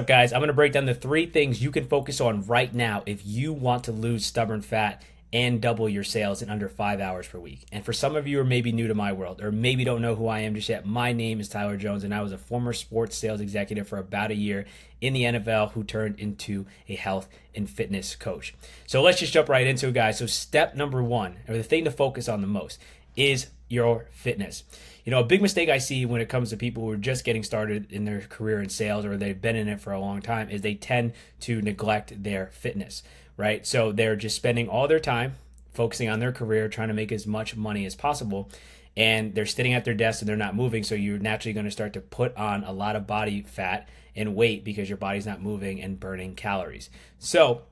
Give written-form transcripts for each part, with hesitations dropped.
up, guys? I'm going to break down the 3 things you can focus on right now if you want to lose stubborn fat and double your sales in under 5 hours per week. And for some of you who are maybe new to my world or maybe don't know who I am just yet, my name is Tyler Jones, and I was a former sports sales executive for about a year in the NFL who turned into a health and fitness coach. So let's just jump right into it, guys. So step number 1, or the thing to focus on the most, is your fitness. You know, a big mistake I see when it comes to people who are just getting started in their career in sales or they've been in it for a long time is they tend to neglect their fitness, right? So they're just spending all their time focusing on their career, trying to make as much money as possible, and they're sitting at their desk and they're not moving. So you're naturally going to start to put on a lot of body fat and weight because your body's not moving and burning calories. So,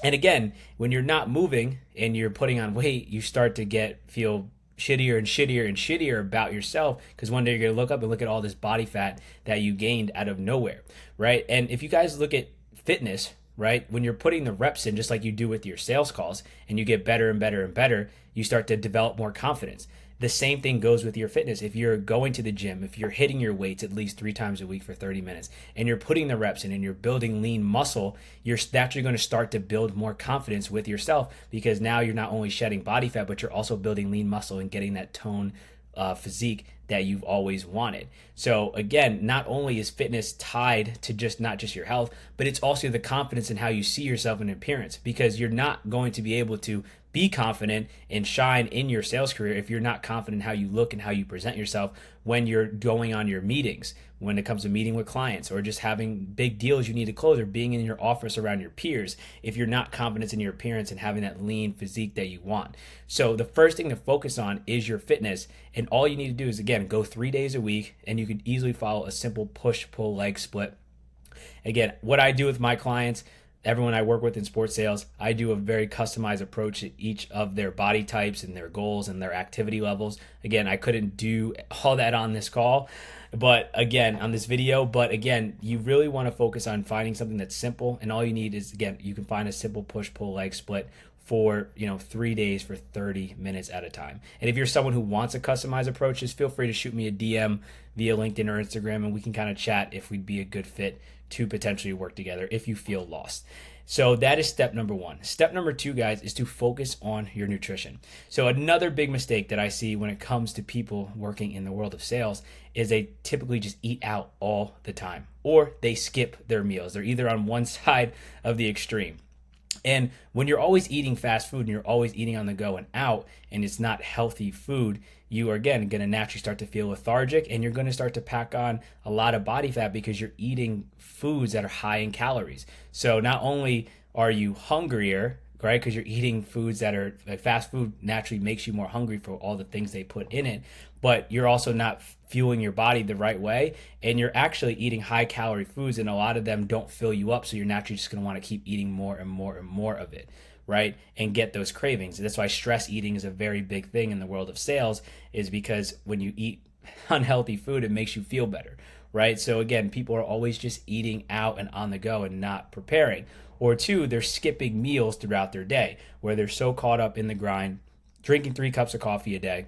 and again, when you're not moving and you're putting on weight, you start to feel shittier and shittier and shittier about yourself, because one day you're going to look up and look at all this body fat that you gained out of nowhere, right? And if you guys look at fitness, right, when you're putting the reps in just like you do with your sales calls and you get better and better and better, you start to develop more confidence. The same thing goes with your fitness. If you're going to the gym, if you're hitting your weights at least 3 times a week for 30 minutes and you're putting the reps in and you're building lean muscle, you're naturally going to start to build more confidence with yourself, because now you're not only shedding body fat, but you're also building lean muscle and getting that tone physique that you've always wanted. So again, not only is fitness tied to not just your health, but it's also the confidence in how you see yourself in appearance, because you're not going to be able to be confident and shine in your sales career if you're not confident in how you look and how you present yourself when you're going on your meetings, when it comes to meeting with clients or just having big deals you need to close, or being in your office around your peers, if you're not confident in your appearance and having that lean physique that you want. So the first thing to focus on is your fitness, and all you need to do is, again, go 3 days a week, and you could easily follow a simple push-pull leg split. Again, what I do with my clients, everyone I work with in sports sales, I do a very customized approach to each of their body types and their goals and their activity levels. Again, I couldn't do all that on this call, but again, on this video, but again, you really want to focus on finding something that's simple, and all you need is, again, you can find a simple push-pull leg split for 3 days for 30 minutes at a time. And if you're someone who wants a customized approach, just feel free to shoot me a DM via LinkedIn or Instagram, and we can kind of chat if we'd be a good fit to potentially work together if you feel lost. So that is step number 1. Step number 2, guys, is to focus on your nutrition. So another big mistake that I see when it comes to people working in the world of sales is they typically just eat out all the time, or they skip their meals. They're either on one side of the extreme. And when you're always eating fast food and you're always eating on the go and out, and it's not healthy food, you are, again, going to naturally start to feel lethargic, and you're going to start to pack on a lot of body fat because you're eating foods that are high in calories. So not only are you hungrier, right, because you're eating foods that are like fast food naturally makes you more hungry for all the things they put in it, but you're also not fueling your body the right way, and you're actually eating high calorie foods, and a lot of them don't fill you up, so you're naturally just going to want to keep eating more and more and more of it, right, and get those cravings. That's why stress eating is a very big thing in the world of sales, is because when you eat unhealthy food, it makes you feel better, right? So again, people are always just eating out and on the go and not preparing. Or 2, they're skipping meals throughout their day, where they're so caught up in the grind, drinking 3 cups of coffee a day,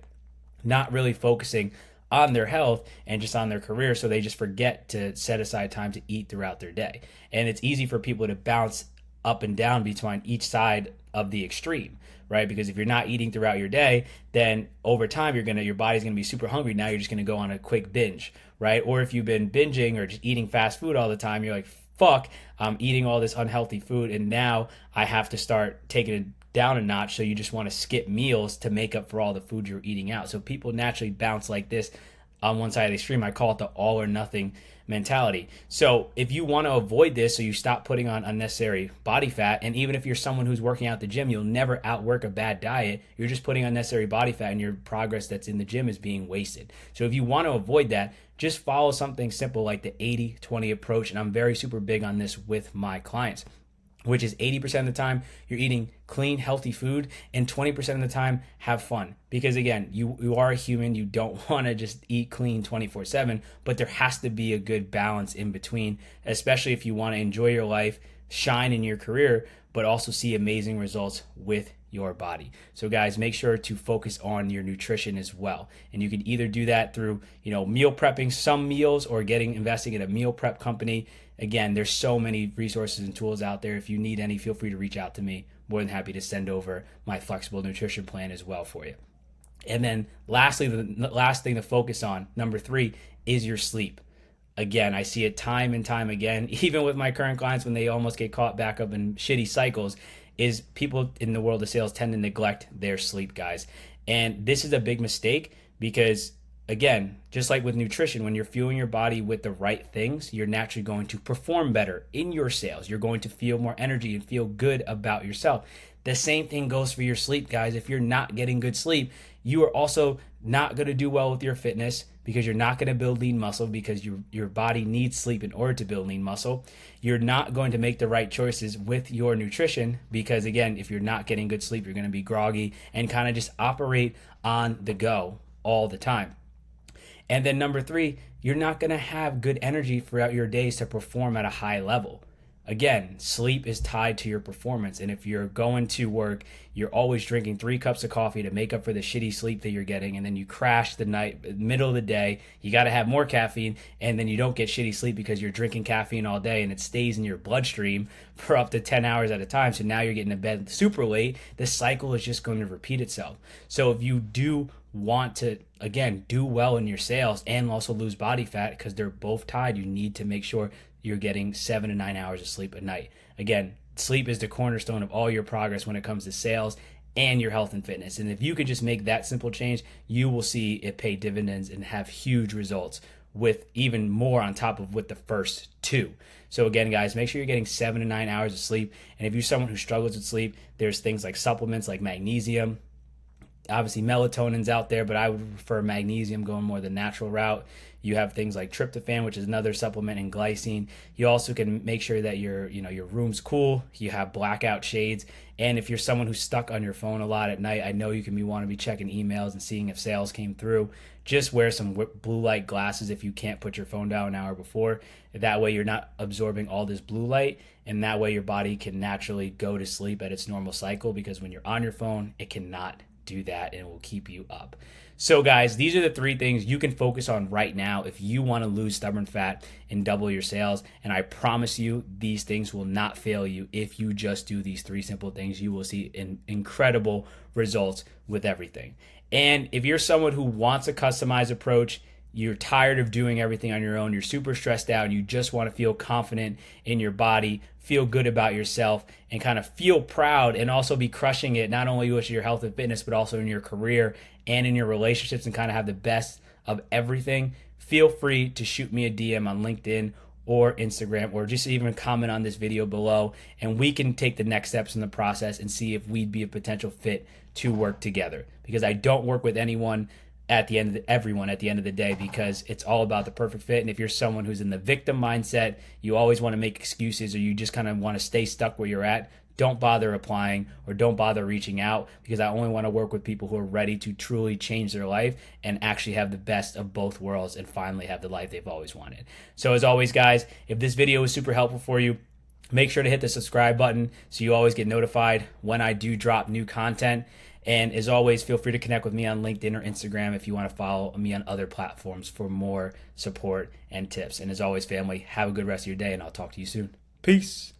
not really focusing on their health and just on their career, so they just forget to set aside time to eat throughout their day. And it's easy for people to bounce up and down between each side of the extreme, right? Because if you're not eating throughout your day, then over time your body's gonna be super hungry. Now you're just gonna go on a quick binge, right? Or if you've been binging or just eating fast food all the time, you're like, fuck, I'm eating all this unhealthy food, and now I have to start taking it down a notch. So you just want to skip meals to make up for all the food you're eating out. So people naturally bounce like this on one side of the extreme. I call it the all or nothing mentality. So if you want to avoid this, so you stop putting on unnecessary body fat, and even if you're someone who's working out at the gym, you'll never outwork a bad diet. You're just putting unnecessary body fat, and your progress that's in the gym is being wasted. So if you want to avoid that, just follow something simple like the 80-20 approach. And I'm very super big on this with my clients, which is 80% of the time you're eating clean, healthy food, and 20% of the time have fun. Because again, you are a human, you don't want to just eat clean 24/7, but there has to be a good balance in between, especially if you want to enjoy your life, shine in your career, but also see amazing results with your body. So guys, make sure to focus on your nutrition as well. And you can either do that through, meal prepping some meals, or investing in a meal prep company Again, there's so many resources and tools out there. If you need any, feel free to reach out to me. More than happy to send over my flexible nutrition plan as well for you. And then lastly, the last thing to focus on, number 3, is your sleep. Again, I see it time and time again, even with my current clients when they almost get caught back up in shitty cycles, is people in the world of sales tend to neglect their sleep, guys. And this is a big mistake because, again, just like with nutrition, when you're fueling your body with the right things, you're naturally going to perform better in your sales. You're going to feel more energy and feel good about yourself. The same thing goes for your sleep, guys. If you're not getting good sleep, you are also not going to do well with your fitness because you're not going to build lean muscle because your body needs sleep in order to build lean muscle. You're not going to make the right choices with your nutrition because, again, if you're not getting good sleep, you're going to be groggy and kind of just operate on the go all the time. And then number 3, you're not going to have good energy throughout your days to perform at a high level. Again, sleep is tied to your performance. And if you're going to work, you're always drinking 3 cups of coffee to make up for the shitty sleep that you're getting. And then you crash the night, middle of the day, you got to have more caffeine. And then you don't get shitty sleep because you're drinking caffeine all day and it stays in your bloodstream for up to 10 hours at a time. So now you're getting to bed super late. This cycle is just going to repeat itself. So if you do want to, again, do well in your sales and also lose body fat, because they're both tied, you need to make sure you're getting 7 to 9 hours of sleep at night. Again, sleep is the cornerstone of all your progress when it comes to sales and your health and fitness. And if you can just make that simple change, you will see it pay dividends and have huge results with even more on top of with the first 2. So again, guys, make sure you're getting 7 to 9 hours of sleep. And if you're someone who struggles with sleep, there's things like supplements like magnesium. Obviously, melatonin's out there, but I would prefer magnesium, going more the natural route. You have things like tryptophan, which is another supplement, and glycine. You also can make sure that your room's cool. You have blackout shades. And if you're someone who's stuck on your phone a lot at night, I know you can want to be checking emails and seeing if sales came through. Just wear some blue light glasses if you can't put your phone down an hour before. That way you're not absorbing all this blue light, and that way your body can naturally go to sleep at its normal cycle, because when you're on your phone, it cannot do that and it will keep you up. So guys, these are the 3 things you can focus on right now if you want to lose stubborn fat and double your sales. And I promise you, these things will not fail you. If you just do these 3 simple things, you will see incredible results with everything. And if you're someone who wants a customized approach, you're tired of doing everything on your own, you're super stressed out, and you just want to feel confident in your body, feel good about yourself, and kind of feel proud and also be crushing it, not only with your health and fitness, but also in your career and in your relationships, and kind of have the best of everything, feel free to shoot me a DM on LinkedIn or Instagram, or just even comment on this video below, and we can take the next steps in the process and see if we'd be a potential fit to work together. Because I don't work with everyone at the end of the day, because it's all about the perfect fit. And if you're someone who's in the victim mindset, you always want to make excuses, or you just kind of want to stay stuck where you're at, don't bother applying or don't bother reaching out, because I only want to work with people who are ready to truly change their life and actually have the best of both worlds and finally have the life they've always wanted. So as always, guys, if this video was super helpful for you, make sure to hit the subscribe button so you always get notified when I do drop new content. And as always, feel free to connect with me on LinkedIn or Instagram if you want to follow me on other platforms for more support and tips. And as always, family, have a good rest of your day, and I'll talk to you soon. Peace.